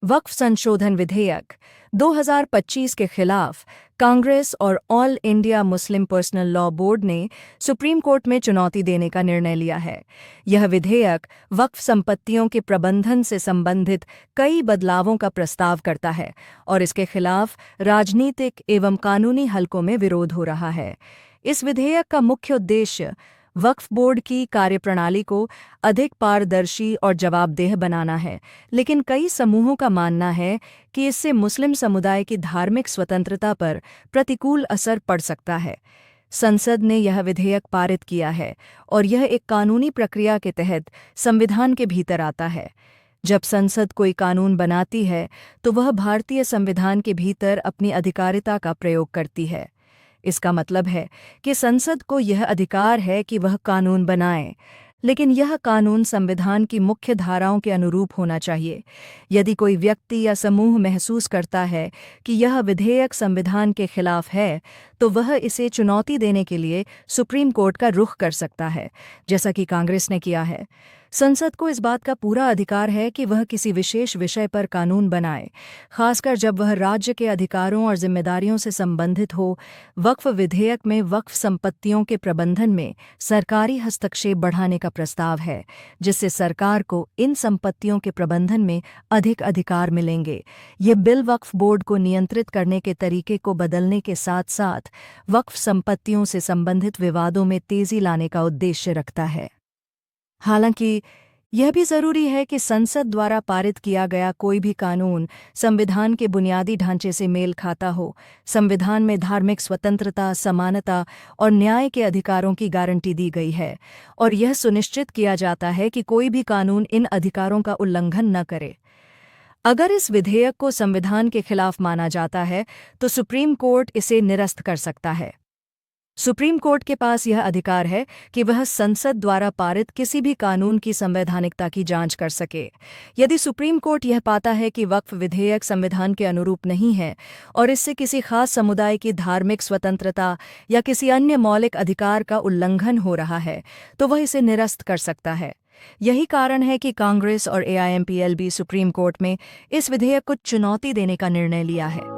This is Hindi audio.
वक्फ संशोधन विधेयक 2025 के खिलाफ कांग्रेस और all India Muslim personal law board ने सुप्रीम कोर्ट में चुनौती देने का निर्णय लिया है। यह विधेयक वक्फ संपत्तियों के प्रबंधन से संबंधित कई बदलावों का प्रस्ताव करता है और इसके खिलाफ राजनीतिक एवं कानूनी हलकों में विरोध हो रहा है। इस विधेयक का मुख्य उद्देश्य वक्फ बोर्ड की कार्यप्रणाली को अधिक पारदर्शी और जवाबदेह बनाना है, लेकिन कई समूहों का मानना है कि इससे मुस्लिम समुदाय की धार्मिक स्वतंत्रता पर प्रतिकूल असर पड़ सकता है। संसद ने यह विधेयक पारित किया है और यह एक कानूनी प्रक्रिया के तहत संविधान के भीतर आता है। जब संसद कोई कानून बनाती है तो वह भारतीय संविधान के भीतर अपनी अधिकारिता का प्रयोग करती है। इसका मतलब है कि संसद को यह अधिकार है कि वह कानून बनाए, लेकिन यह कानून संविधान की मुख्य धाराओं के अनुरूप होना चाहिए। यदि कोई व्यक्ति या समूह महसूस करता है कि यह विधेयक संविधान के खिलाफ है, तो वह इसे चुनौती देने के लिए सुप्रीम कोर्ट का रुख कर सकता है, जैसा कि कांग्रेस ने किया है। संसद को इस बात का पूरा अधिकार है कि वह किसी विशेष विषय पर कानून बनाए, खासकर जब वह राज्य के अधिकारों और जिम्मेदारियों से संबंधित हो। वक्फ विधेयक में वक्फ संपत्तियों के प्रबंधन में सरकारी हस्तक्षेप बढ़ाने का प्रस्ताव है, जिससे सरकार को इन संपत्तियों के प्रबंधन में अधिक अधिकार मिलेंगे। ये बिल वक्फ बोर्ड को नियंत्रित करने के तरीके को बदलने के साथ साथ वक्फ संपत्तियों से संबंधित विवादों में तेजी लाने का उद्देश्य रखता है। हालांकि यह भी जरूरी है कि संसद द्वारा पारित किया गया कोई भी कानून संविधान के बुनियादी ढांचे से मेल खाता हो। संविधान में धार्मिक स्वतंत्रता, समानता और न्याय के अधिकारों की गारंटी दी गई है और यह सुनिश्चित किया जाता है कि कोई भी कानून इन अधिकारों का उल्लंघन न करे। अगर इस विधेयक को संविधान के खिलाफ माना जाता है तो सुप्रीम कोर्ट इसे निरस्त कर सकता है। सुप्रीम कोर्ट के पास यह अधिकार है कि वह संसद द्वारा पारित किसी भी कानून की संवैधानिकता की जांच कर सके। यदि सुप्रीम कोर्ट यह पाता है कि वक्फ विधेयक संविधान के अनुरूप नहीं है और इससे किसी खास समुदाय की धार्मिक स्वतंत्रता या किसी अन्य मौलिक अधिकार का उल्लंघन हो रहा है, तो वह इसे निरस्त कर सकता है। यही कारण है कि कांग्रेस और AIMPLB सुप्रीम कोर्ट में इस विधेयक को चुनौती देने का निर्णय लिया है।